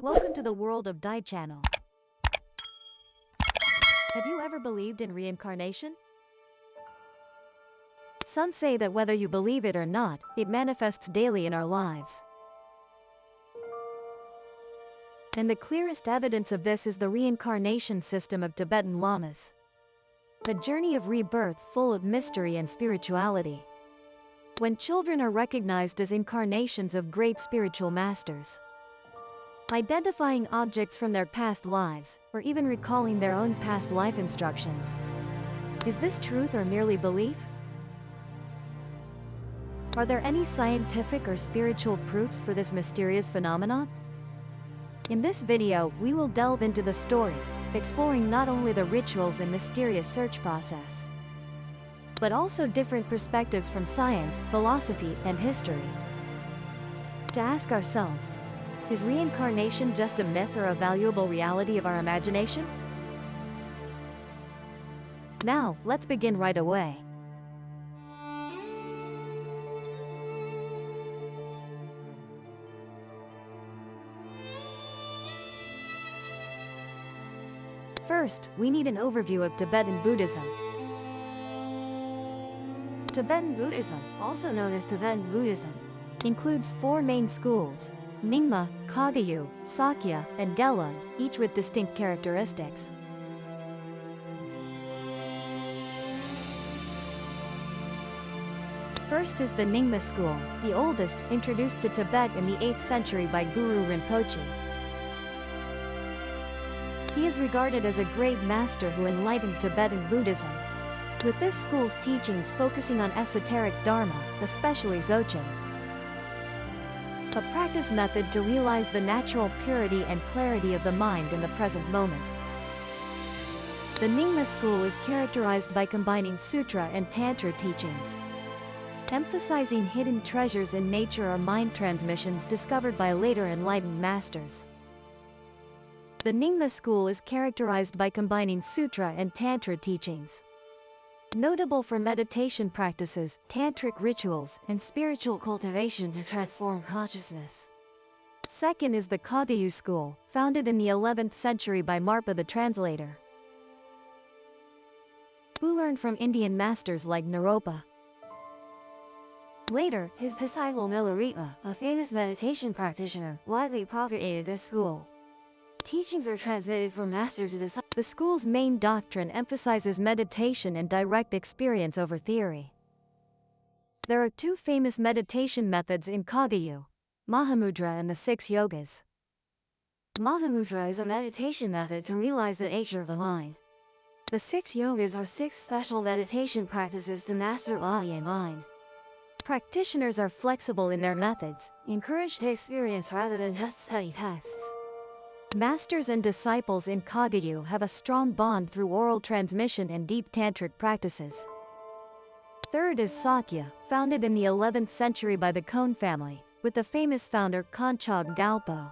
Welcome to the world of Dai Channel. Have you ever believed in reincarnation? Some say that whether you believe it or not, it manifests daily in our lives. And the clearest evidence of this is the reincarnation system of Tibetan Lamas. A journey of rebirth full of mystery and spirituality. When children are recognized as incarnations of great spiritual masters, identifying objects from their past lives, or even recalling their own past life instructions. Is this truth or merely belief? Are there any scientific or spiritual proofs for this mysterious phenomenon? In this video, we will delve into the story, exploring not only the rituals and mysterious search process, but also different perspectives from science, philosophy, and history. To ask ourselves, is reincarnation just a myth or a valuable reality of our imagination? Now, let's begin right away. First, we need an overview of Tibetan Buddhism. Tibetan Buddhism, also known as Tibetan Buddhism, includes four main schools: Nyingma, Kagyu, Sakya, and Gelug, each with distinct characteristics. First is the Nyingma school, the oldest, introduced to Tibet in the 8th century by Guru Rinpoche. He is regarded as a great master who enlightened Tibetan Buddhism, with this school's teachings focusing on esoteric dharma, especially Dzogchen, a practice method to realize the natural purity and clarity of the mind in the present moment. The Nyingma school is characterized by combining sutra and tantra teachings, emphasizing hidden treasures in nature or mind transmissions discovered by later enlightened masters. The Nyingma school is characterized by combining sutra and tantra teachings, notable for meditation practices, tantric rituals, and spiritual cultivation to transform consciousness. Second is the Kagyu school, founded in the 11th century by Marpa the translator, who learned from Indian masters like Naropa. Later, his disciple Milarepa, a famous meditation practitioner, widely propagated this school. Teachings are transmitted from master to disciple. The school's main doctrine emphasizes meditation and direct experience over theory. There are two famous meditation methods in Kagyu: Mahamudra and the 6 yogas. Mahamudra is a meditation method to realize the nature of the mind. The 6 yogas are 6 special meditation practices to master body and mind. Practitioners are flexible in their methods, encouraged to experience rather than just study texts. Masters and disciples in Kagyu have a strong bond through oral transmission and deep tantric practices. Third is Sakya, founded in the 11th century by the Kon family, with the famous founder Konchog Galpo.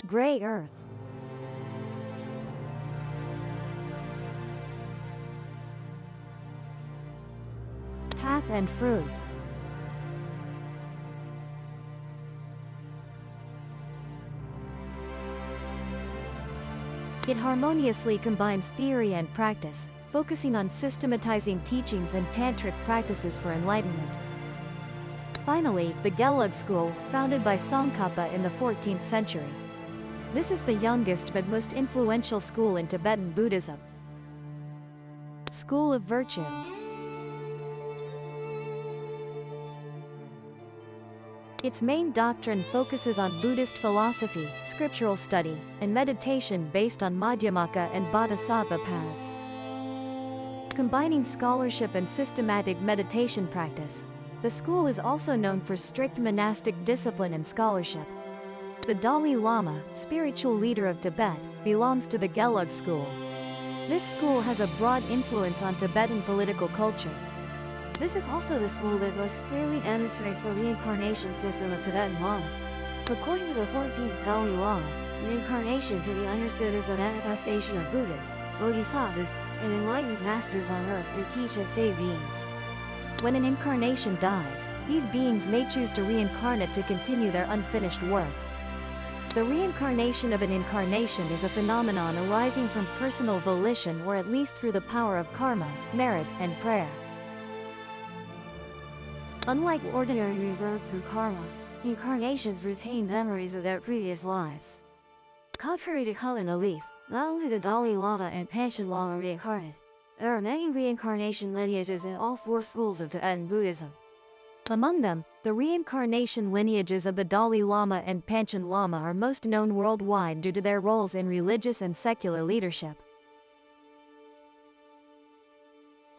Gray Earth. Path and fruit. It harmoniously combines theory and practice, focusing on systematizing teachings and tantric practices for enlightenment. Finally, the Gelug school, founded by Tsongkhapa in the 14th century. This is the youngest but most influential school in Tibetan Buddhism. School of Virtue. Its main doctrine focuses on Buddhist philosophy, scriptural study, and meditation based on Madhyamaka and Bodhisattva paths. Combining scholarship and systematic meditation practice, the school is also known for strict monastic discipline and scholarship. The Dalai Lama, spiritual leader of Tibet, belongs to the Gelug school. This school has a broad influence on Tibetan political culture. This is also the school that most clearly demonstrates the reincarnation system of Tibetan Lamas. According to the 14th Dalai Lama, reincarnation can be understood as the manifestation of Buddhas, Bodhisattvas, and enlightened masters on earth to teach and save beings. When an incarnation dies, these beings may choose to reincarnate to continue their unfinished work. The reincarnation of an incarnation is a phenomenon arising from personal volition or at least through the power of karma, merit, and prayer. Unlike ordinary rebirth through karma, incarnations retain memories of their previous lives. Contrary to common belief, not only the Dalai Lama and Panchen Lama reincarnate, there are many reincarnation lineages in all four schools of Tibetan Buddhism. Among them, the reincarnation lineages of the Dalai Lama and Panchen Lama are most known worldwide due to their roles in religious and secular leadership.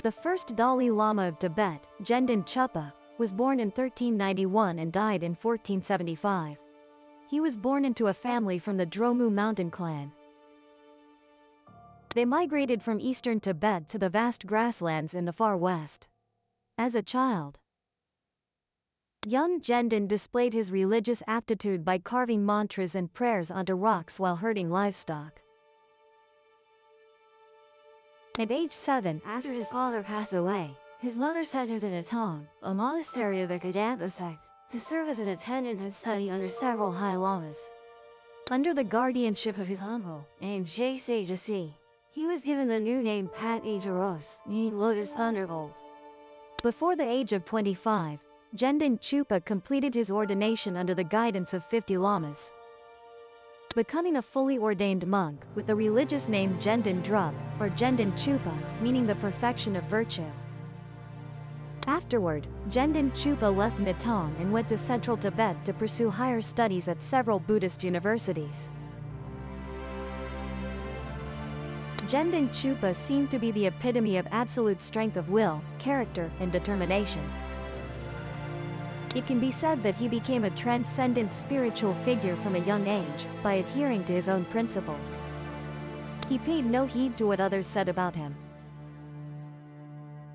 The first Dalai Lama of Tibet, Gendon Chupa, was born in 1391 and died in 1475. He was born into a family from the Dromu mountain clan. They migrated from eastern Tibet to the vast grasslands in the far west. As a child, young Gendon displayed his religious aptitude by carving mantras and prayers onto rocks while herding livestock. At age 7, after his father passed away, his mother sent him to Natong, a monastery of the Kadampa sect, to serve as an attendant and study under several high lamas. Under the guardianship of his uncle, named J.C. Jasi, he was given the new name Pat Ijaros, meaning Lotus Thunderbolt. Before the age of 25, Gendon Chupa completed his ordination under the guidance of 50 lamas, becoming a fully ordained monk with the religious name Gendon Drub, or Gendon Chupa, meaning the perfection of virtue. Afterward, Gendon Chupa left Natong and went to central Tibet to pursue higher studies at several Buddhist universities. Gendon Chupa seemed to be the epitome of absolute strength of will, character, and determination. It can be said that he became a transcendent spiritual figure from a young age, by adhering to his own principles. He paid no heed to what others said about him.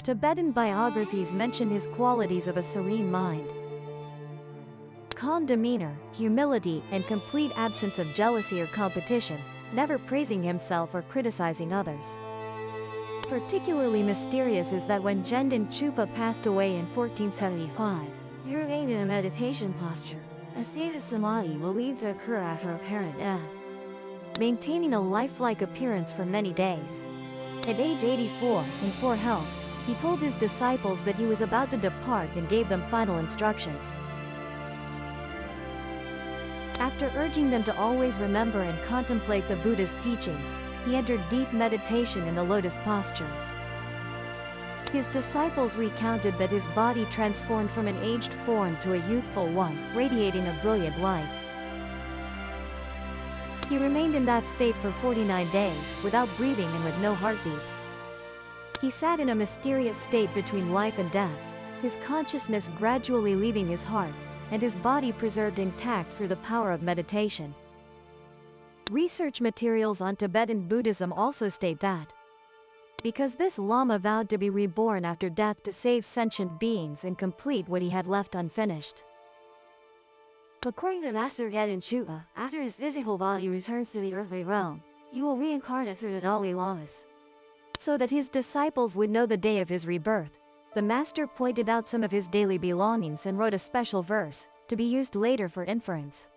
Tibetan biographies mention his qualities of a serene mind, calm demeanor, humility, and complete absence of jealousy or competition, never praising himself or criticizing others. Particularly mysterious is that when Gendon Chupa passed away in 1475, he remained in a meditation posture, a state of samadhi believed to occur after apparent death, maintaining a lifelike appearance for many days. At age 84, in poor health, he told his disciples that he was about to depart and gave them final instructions. After urging them to always remember and contemplate the Buddha's teachings, he entered deep meditation in the lotus posture. His disciples recounted that his body transformed from an aged form to a youthful one, radiating a brilliant light. He remained in that state for 49 days, without breathing and with no heartbeat. He sat in a mysterious state between life and death, his consciousness gradually leaving his heart, and his body preserved intact through the power of meditation. Research materials on Tibetan Buddhism also state that, because this Lama vowed to be reborn after death to save sentient beings and complete what he had left unfinished. According to Master Gendon Chupa, after his physical body returns to the earthly realm, he will reincarnate through the Dalai Lamas. So that his disciples would know the day of his rebirth, the Master pointed out some of his daily belongings and wrote a special verse, to be used later for inference.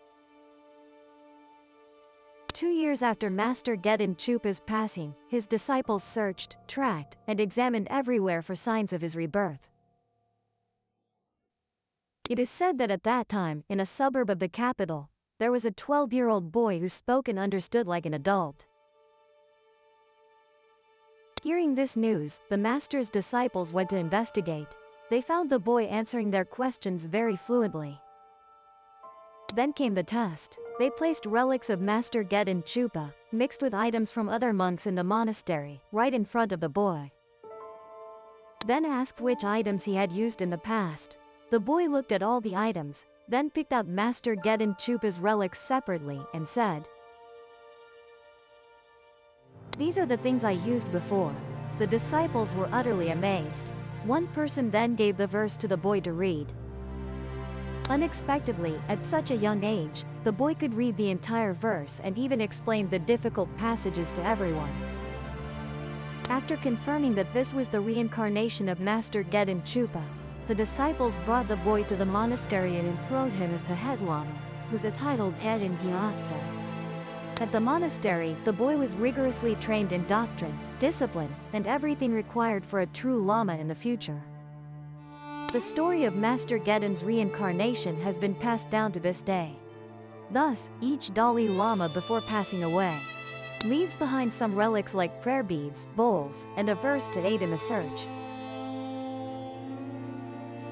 2 years after Master Gendon Chupa's passing, his disciples searched, tracked, and examined everywhere for signs of his rebirth. It is said that at that time, in a suburb of the capital, there was a 12-year-old boy who spoke and understood like an adult. Hearing this news, the Master's disciples went to investigate. They found the boy answering their questions very fluently. Then came the test. They placed relics of Master Gendon Chupa, mixed with items from other monks in the monastery, right in front of the boy. Then asked which items he had used in the past. The boy looked at all the items, then picked out Master Gendon Chupa's relics separately and said, "These are the things I used before." The disciples were utterly amazed. One person then gave the verse to the boy to read. Unexpectedly, at such a young age, the boy could read the entire verse and even explained the difficult passages to everyone. After confirming that this was the reincarnation of Master Gedon Chupa, the disciples brought the boy to the monastery and enthroned him as the head lama, with the title Gedon Gyatso. At the monastery, the boy was rigorously trained in doctrine, discipline, and everything required for a true lama in the future. The story of Master Gedon's reincarnation has been passed down to this day. Thus, each Dalai Lama before passing away leaves behind some relics like prayer beads, bowls, and a verse to aid in the search.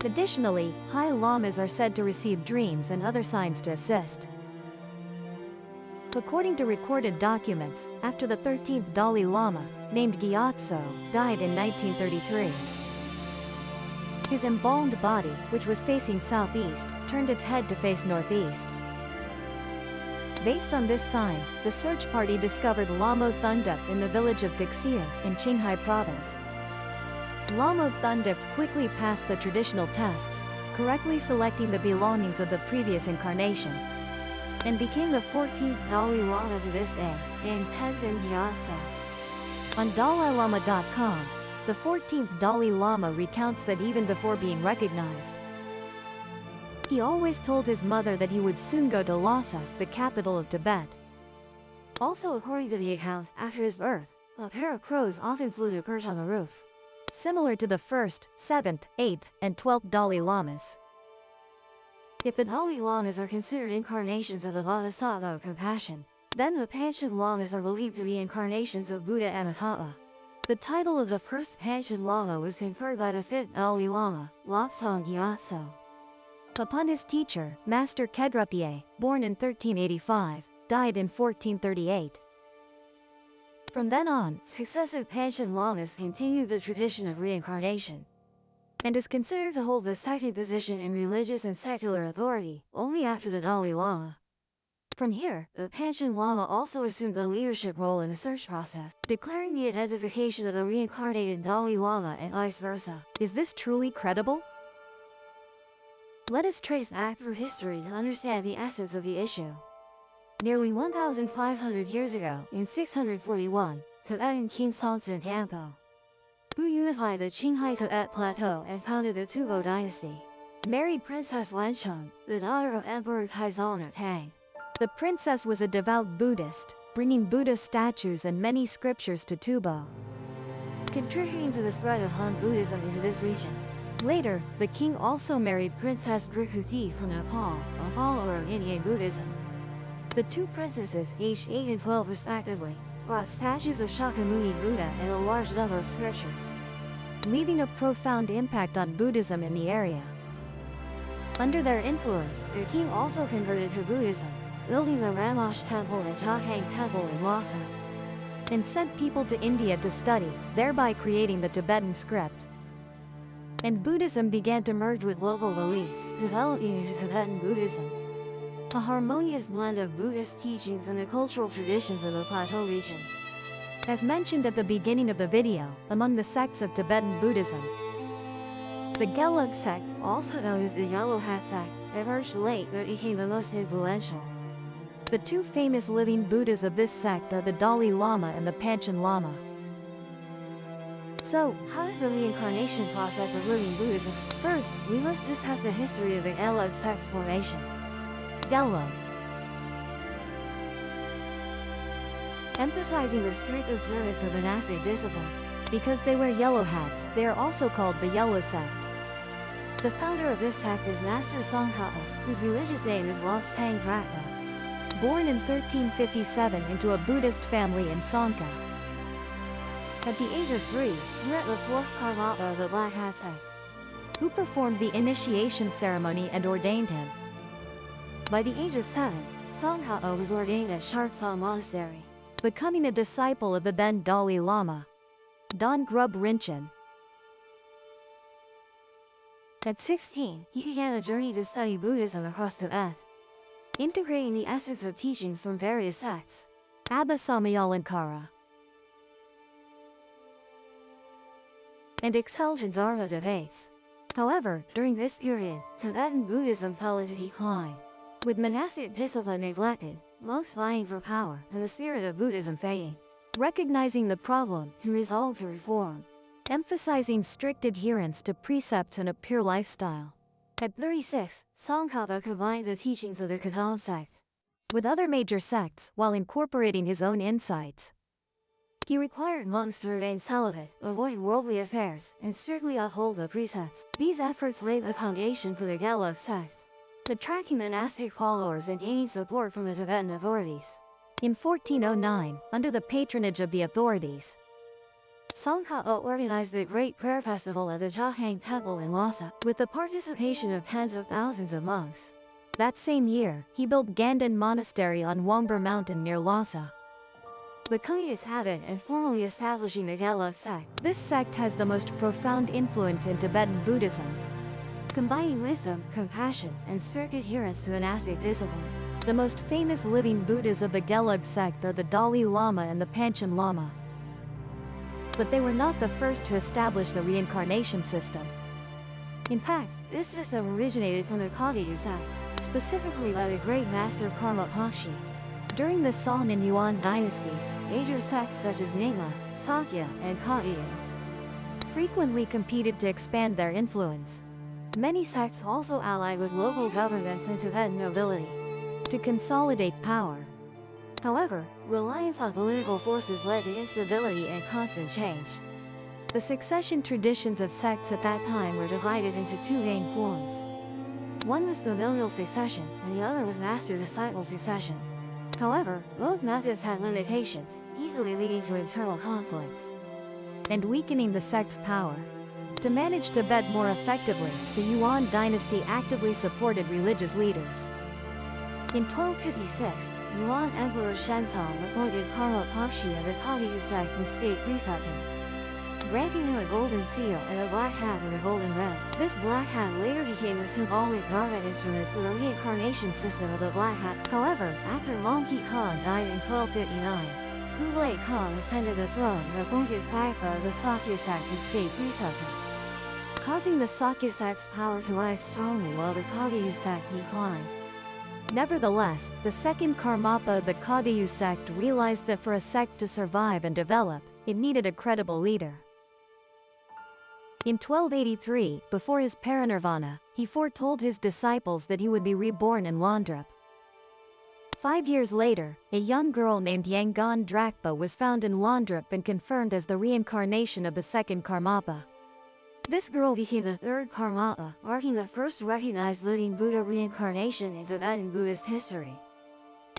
Additionally, high lamas are said to receive dreams and other signs to assist. According to recorded documents, after the 13th Dalai Lama, named Gyatso, died in 1933, his embalmed body, which was facing southeast, turned its head to face northeast. Based on this sign, the search party discovered Lamo Thundup in the village of Dixia in Qinghai province. Lamo Thundup quickly passed the traditional tests, correctly selecting the belongings of the previous incarnation, and became the 14th Dalai Lama to this day, named Tenzin Gyatso. On DalaiLama.com, the 14th Dalai Lama recounts that even before being recognized, he always told his mother that he would soon go to Lhasa, the capital of Tibet. Also, according to the account, after his birth, a pair of crows often flew to perch on the roof, similar to the 1st, 7th, 8th, and 12th Dalai Lamas. If the Dalai Lamas are considered incarnations of the Bodhisattva of compassion, then the Panchen Lamas are believed to be incarnations of Buddha Amitabha. The title of the first Panchen Lama was conferred by the 5th Dalai Lama, Lobsang Gyatso, upon his teacher, Master Kedrupye, born in 1385, died in 1438. From then on, successive Panchen Lamas continued the tradition of reincarnation, and is considered to hold the second position in religious and secular authority, only after the Dalai Lama. From here, the Panchen Lama also assumed a leadership role in the search process, declaring the identification of the reincarnated Dalai Lama and vice versa. Is this truly credible? Let us trace back through history to understand the essence of the issue. Nearly 1,500 years ago, in 641, Tibetan King Songtsen Gampo, who unified the Qinghai Tibet Plateau and founded the Tubo dynasty, married Princess Lanchong, the daughter of Emperor Taizong of Tang. The princess was a devout Buddhist, bringing Buddha statues and many scriptures to Tubo, contributing to the spread of Han Buddhism into this region. Later, the king also married Princess Drikuti from Nepal, a follower of Indian Buddhism. The two princesses, aged 8 and 12 respectively, brought statues of Shakyamuni Buddha and a large number of scriptures, leaving a profound impact on Buddhism in the area. Under their influence, the king also converted to Buddhism, building the Ramosh Temple and Jokhang Temple in Lhasa, and sent people to India to study, thereby creating the Tibetan script. And Buddhism began to merge with local beliefs, developing into Tibetan Buddhism, a harmonious blend of Buddhist teachings and the cultural traditions of the Plateau region. As mentioned at the beginning of the video, among the sects of Tibetan Buddhism, the Gelug sect, also known as the Yellow Hat sect, emerged late but became the most influential. The two famous living Buddhas of this sect are the Dalai Lama and the Panchen Lama. So, how is the reincarnation process of living Buddhism? First, we must discuss the history of the Gelug sect's formation. Gelug, emphasizing the strict observance of monastic discipline. Because they wear yellow hats, they are also called the Yellow sect. The founder of this sect is Master Songkhapa, whose religious name is Lobsang Gyatso. Born in 1357 into a Buddhist family in Songkha. At the age of 3, he met the 4th Karmapa of the Black Hat sect, who performed the initiation ceremony and ordained him. By the age of 7, Songkhapa was ordained at Shartsang Monastery, becoming a disciple of the then Dalai Lama, Don Grub Rinchen. At 16, he began a journey to study Buddhism across Tibet, integrating the essence of teachings from various sects, Abba Samayalankara, and excelled in Dharma debates. However, during this period, Tibetan Buddhism fell into decline, with monastic discipline neglected, monks vying for power, and the spirit of Buddhism fading. Recognizing the problem, he resolved to reform, emphasizing strict adherence to precepts and a pure lifestyle. At 36, Tsongkhapa combined the teachings of the Kagong sect with other major sects while incorporating his own insights. He required monks to remain celibate, avoid worldly affairs, and strictly uphold the precepts. These efforts laid the foundation for the Gelug sect, attracting monastic followers and gaining support from the Tibetan authorities. In 1409, under the patronage of the authorities, Tsongkhapa organized the Great Prayer Festival at the Jahang Temple in Lhasa, with the participation of tens of thousands of monks. That same year, he built Ganden Monastery on Womber Mountain near Lhasa, becoming its habit and formally establishing the Gelug sect. This sect has the most profound influence in Tibetan Buddhism, combining wisdom, compassion, and strict adherence to monastic discipline. The most famous living Buddhas of the Gelug sect are the Dalai Lama and the Panchen Lama. But they were not the first to establish the reincarnation system. In fact, this system originated from the Kagyu sect, specifically by the great master Karma Pakshi. During the Song and Yuan dynasties, major sects such as Nyingma, Sakya, and Kagyu frequently competed to expand their influence. Many sects also allied with local governments and Tibetan nobility to consolidate power. However, reliance on political forces led to instability and constant change. The succession traditions of sects at that time were divided into two main forms. One was familial succession, and the other was master-disciple succession. However, both methods had limitations, easily leading to internal conflicts and weakening the sect's power. To manage Tibet more effectively, the Yuan dynasty actively supported religious leaders. In 1256, Yuan Emperor Shenzong appointed Karma Pakshi of the Kagyu sect as state preceptor, granting him a golden seal and a black hat with a golden rim. This black hat later became a symbolic garment instrument for the reincarnation system of the black hat. However, after Mongke Khan died in 1259, Kublai Khan ascended the throne and appointed Phagpa of the Sakya sect as state preceptor, causing the Sakya sect's power to rise strongly while the Kagyu sect declined. Nevertheless, the second Karmapa of the Kagyu sect realized that for a sect to survive and develop, it needed a credible leader. In 1283, before his parinirvana, he foretold his disciples that he would be reborn in Londrup. 5 years later, a young girl named Yangon Drakpa was found in Londrup and confirmed as the reincarnation of the second Karmapa. This girl became the third Karmapa, marking the first recognized living Buddha reincarnation in Tibetan Buddhist history.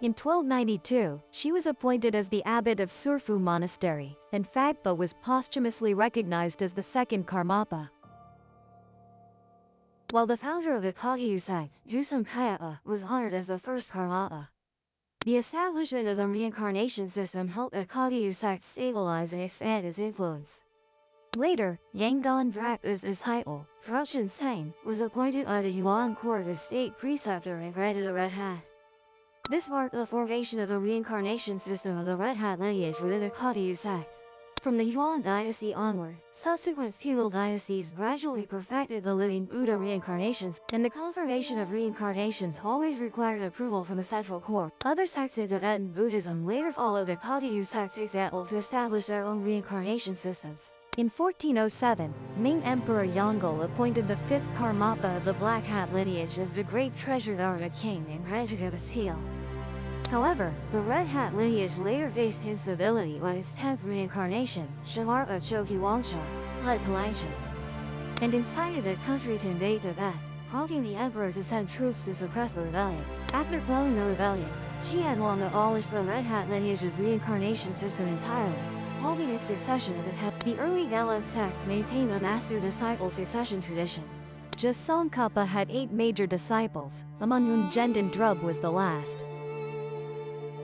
In 1292, she was appointed as the abbot of Surfu Monastery, and Phagpa was posthumously recognized as the second Karmapa. While the founder of the Kagyu sect, Jusum Kayapa, was honored as the first Karmapa, the establishment of the reincarnation system helped the Kagyu sect stabilize and expand its influence. Later, Yangon Drakpa's disciple, Drupchen Tsang, was appointed by the Yuan court as state preceptor and granted a red hat. This marked the formation of the reincarnation system of the Red Hat lineage within the Kagyu sect. From the Yuan dynasty onward, subsequent feudal dynasties gradually perfected the living Buddha reincarnations, and the confirmation of reincarnations always required approval from the central court. Other sects in Tibetan Buddhism later followed the Kagyu sect's example to establish their own reincarnation systems. In 1407, Ming Emperor Yongle appointed the fifth Karmapa of the Black Hat lineage as the Great Treasure Dharma King and granted him a seal. However, the Red Hat lineage later faced instability when its 10th reincarnation, Shamarpa Choki Wangcha, fled to Langshan and incited the country to invade Tibet, prompting the emperor to send troops to suppress the rebellion. After quelling the rebellion, Xianwang abolished the Red Hat lineage's reincarnation system entirely, halting its succession of the Tibet. The early Gelug sect maintained a master-disciple succession tradition. Tsongkhapa had 8 major disciples, among whom Gendon Drub was the last.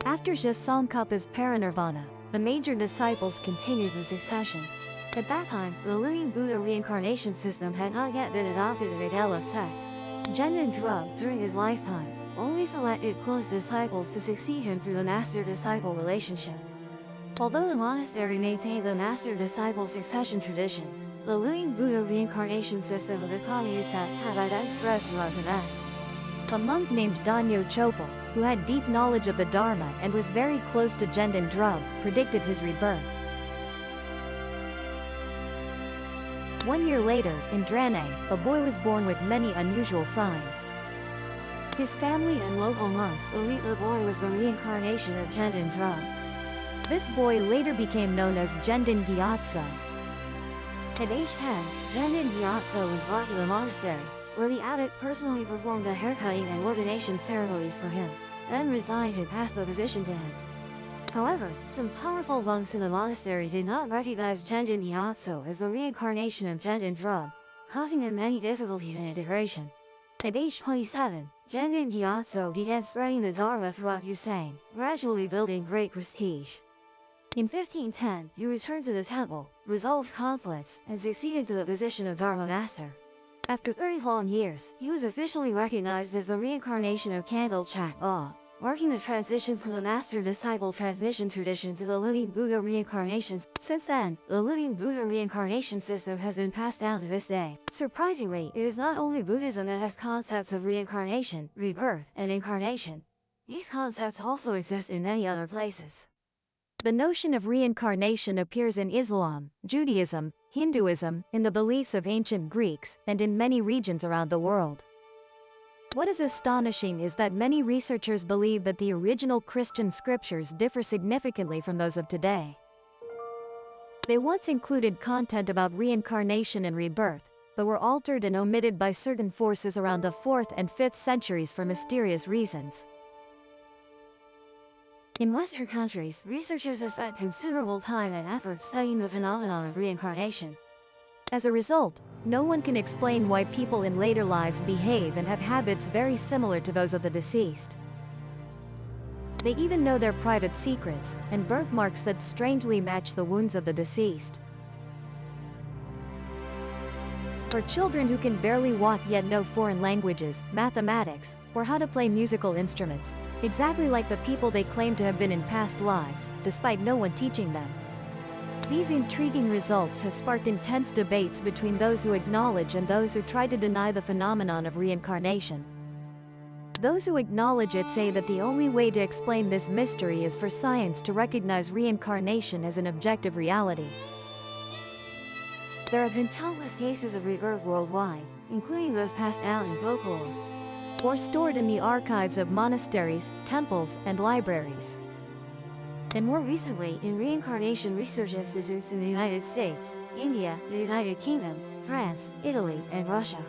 After Tsongkhapa's parinirvana, the major disciples continued the succession. At that time, the living Buddha reincarnation system had not yet been adopted in the Gelug sect. Gendon Drub, during his lifetime, only selected close disciples to succeed him through the master-disciple relationship. Although the monastery maintained the master-disciple succession tradition, the living Buddha reincarnation system of the Kagyu sect had by then spread throughout Tibet. A monk named Danyo Chopal, who had deep knowledge of the Dharma and was very close to Gendon Drub, predicted his rebirth. 1 year later, in Dranang, a boy was born with many unusual signs. His family and local monks believed the boy was the reincarnation of Gendon Drub. This boy later became known as Gendon Gyatso. At age 10, Gendon Gyatso was brought to the monastery, where the abbot personally performed the haircutting and ordination ceremonies for him, then resigned and passed the position to him. However, some powerful monks in the monastery did not recognize Gendon Gyatso as the reincarnation of Gendon Drub, causing him many difficulties in integration. At age 27, Gendon Gyatso began spreading the Dharma throughout Yusang, gradually building great prestige. In 1510, he returned to the temple, resolved conflicts, and succeeded to the position of Dharma Master. After 30 long years, he was officially recognized as the reincarnation of Kandal Chak-ba, marking the transition from the master-disciple transmission tradition to the living Buddha reincarnation. Since then, the living Buddha reincarnation system has been passed down to this day. Surprisingly, it is not only Buddhism that has concepts of reincarnation, rebirth, and incarnation. These concepts also exist in many other places. The notion of reincarnation appears in Islam, Judaism, Hinduism, in the beliefs of ancient Greeks, and in many regions around the world. What is astonishing is that many researchers believe that the original Christian scriptures differ significantly from those of today. They once included content about reincarnation and rebirth, but were altered and omitted by certain forces around the 4th and 5th centuries for mysterious reasons. In Western countries, researchers have spent considerable time and effort studying the phenomenon of reincarnation. As a result, no one can explain why people in later lives behave and have habits very similar to those of the deceased. They even know their private secrets and birthmarks that strangely match the wounds of the deceased. For children who can barely walk yet know foreign languages, mathematics, or how to play musical instruments, exactly like the people they claim to have been in past lives, despite no one teaching them. These intriguing results have sparked intense debates between those who acknowledge and those who try to deny the phenomenon of reincarnation. Those who acknowledge it say that the only way to explain this mystery is for science to recognize reincarnation as an objective reality. There have been countless cases of rebirth worldwide, including those passed down in folklore, or stored in the archives of monasteries, temples, and libraries. And more recently, in reincarnation research institutes in the United States, India, the United Kingdom, France, Italy, and Russia.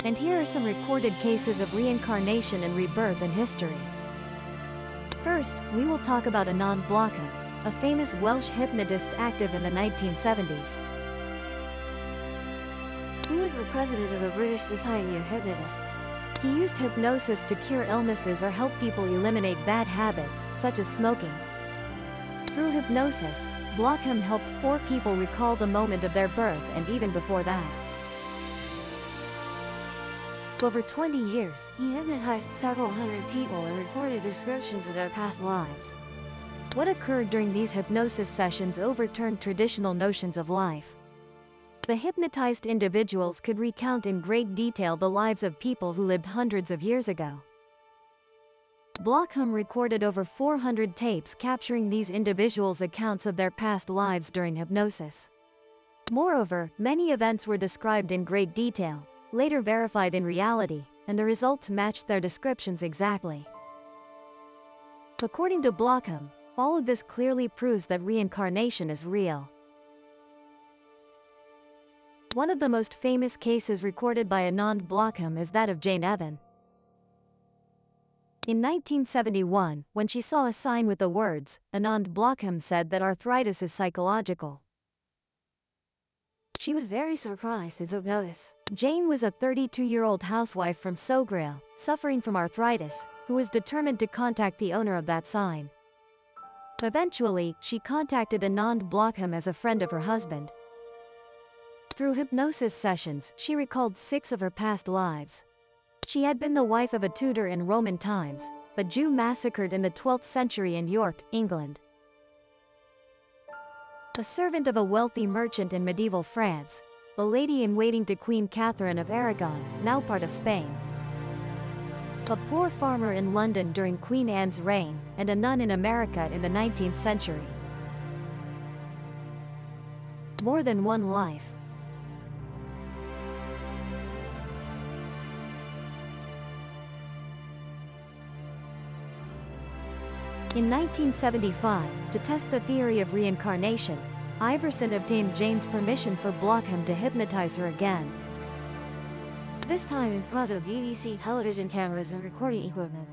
And here are some recorded cases of reincarnation and rebirth in history. First, we will talk about Anand Blockham, a famous Welsh hypnotist active in the 1970s. He was the president of the British Society of Hypnotists. He used hypnosis to cure illnesses or help people eliminate bad habits, such as smoking. Through hypnosis, Blockham helped 4 people recall the moment of their birth and even before that. Over 20 years, he hypnotized several hundred people and recorded descriptions of their past lives. What occurred during these hypnosis sessions overturned traditional notions of life. The hypnotized individuals could recount in great detail the lives of people who lived hundreds of years ago. Blockham recorded over 400 tapes capturing these individuals' accounts of their past lives during hypnosis. Moreover, many events were described in great detail, later verified in reality, and the results matched their descriptions exactly. According to Blockham, all of this clearly proves that reincarnation is real. One of the most famous cases recorded by Anand Blockham is that of Jane Evan. In 1971, when she saw a sign with the words, Anand Blockham said that arthritis is psychological. She was very surprised and took notice. Jane was a 32-year-old housewife from Sogril, suffering from arthritis, who was determined to contact the owner of that sign. Eventually, she contacted Anand Blockham as a friend of her husband. Through hypnosis sessions, she recalled 6 of her past lives. She had been the wife of a tutor in Roman times, a Jew massacred in the 12th century in York, England. A servant of a wealthy merchant in medieval France, a lady-in-waiting to Queen Catherine of Aragon, now part of Spain. a poor farmer in London during Queen Anne's reign, and a nun in America in the 19th century. More than one life. In 1975, to test the theory of reincarnation, Iverson obtained Jane's permission for Blockham to hypnotize her again. This time in front of BBC television cameras and recording equipment.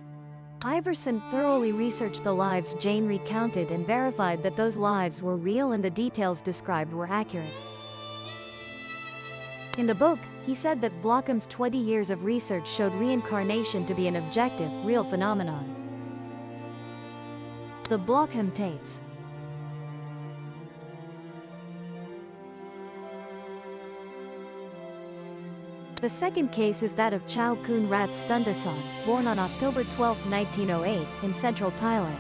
Iverson thoroughly researched the lives Jane recounted and verified that those lives were real and the details described were accurate. In the book, he said that Blockham's 20 years of research showed reincarnation to be an objective, real phenomenon. The Blockham tapes. The second case is that of Chao Kun Rat Stundasan, born on October 12, 1908, in central Thailand.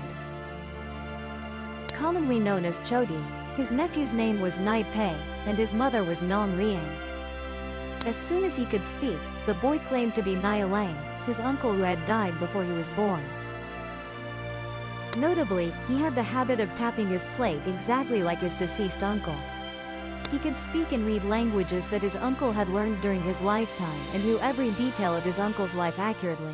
Commonly known as Chodi, his nephew's name was Nai Pei, and his mother was Nong Riang. As soon as he could speak, the boy claimed to be Nai Lang, his uncle who had died before he was born. Notably, he had the habit of tapping his plate exactly like his deceased uncle. He could speak and read languages that his uncle had learned during his lifetime and knew every detail of his uncle's life accurately.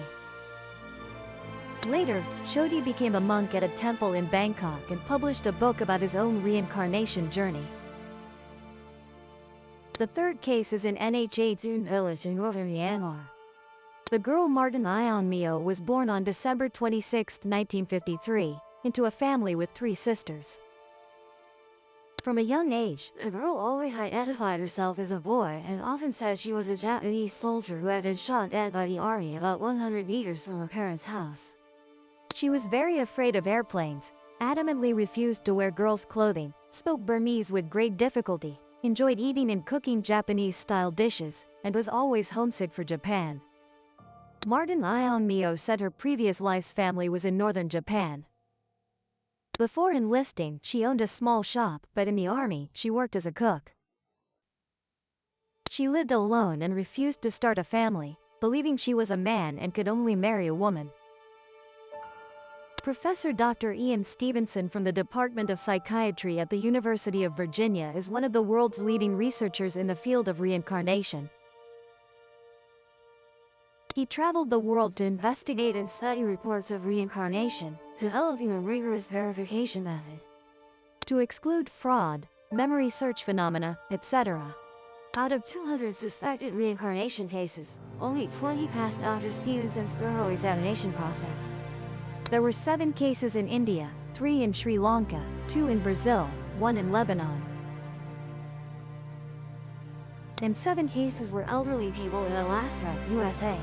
Later, Chodi became a monk at a temple in Bangkok and published a book about his own reincarnation journey. The third case is in Nha Thun village in northern Myanmar. The girl Martin Ion Mio was born on December 26, 1953, into a family with 3 sisters. From a young age, the girl always identified herself as a boy and often said she was a Japanese soldier who had been shot dead by the army about 100 meters from her parents' house. She was very afraid of airplanes, adamantly refused to wear girls' clothing, spoke Burmese with great difficulty, enjoyed eating and cooking Japanese-style dishes, and was always homesick for Japan. Martin Ion Mio said her previous life's family was in northern Japan. Before enlisting, she owned a small shop, but in the army, she worked as a cook. She lived alone and refused to start a family, believing she was a man and could only marry a woman. Professor Dr. Ian Stevenson from the Department of Psychiatry at the University of Virginia is one of the world's leading researchers in the field of reincarnation. He traveled the world to investigate and study reports of reincarnation, developing a rigorous verification method to exclude fraud, memory search phenomena, etc. Out of 200 suspected reincarnation cases, only 20 passed Dr. Stevenson's thorough examination process. There were 7 cases in India, 3 in Sri Lanka, 2 in Brazil, 1 in Lebanon. And 7 cases were elderly people in Alaska, USA.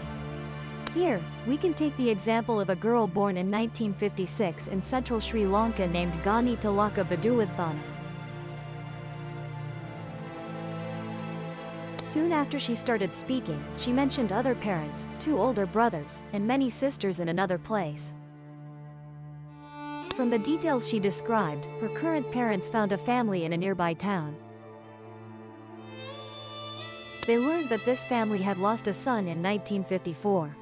Here, we can take the example of a girl born in 1956 in central Sri Lanka named Gani Talaka Baduwadthana. Soon after she started speaking, she mentioned other parents, 2 older brothers, and many sisters in another place. From the details she described, her current parents found a family in a nearby town. They learned that this family had lost a son in 1954.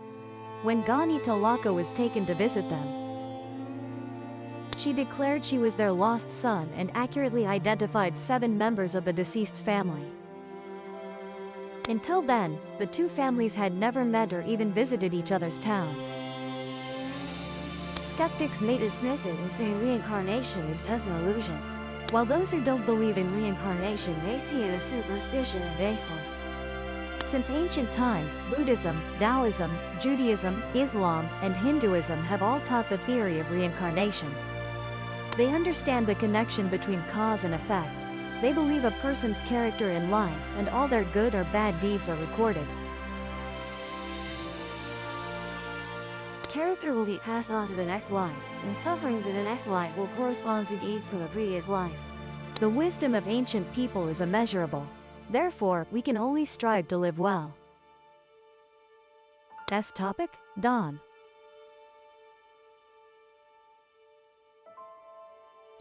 When Gani Talaka was taken to visit them, she declared she was their lost son and accurately identified 7 members of the deceased's family. Until then, the 2 families had never met or even visited each other's towns. Skeptics may dismiss it and say reincarnation is just an illusion, while those who don't believe in reincarnation may see it as superstition and baseless. Since ancient times, Buddhism, Taoism, Judaism, Islam, and Hinduism have all taught the theory of reincarnation. They understand the connection between cause and effect. They believe a person's character in life and all their good or bad deeds are recorded. Character will be passed on to the next life, and sufferings in the next life will correspond to deeds from the previous life. The wisdom of ancient people is immeasurable. Therefore, we can only strive to live well. S topic, Dawn.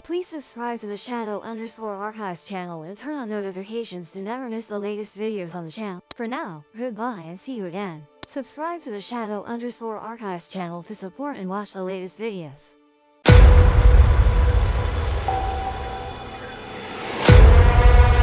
Please subscribe to the Shadow_Archives channel and turn on notifications to never miss the latest videos on the channel. For now, goodbye and see you again. Subscribe to the Shadow_Archives channel to support and watch the latest videos.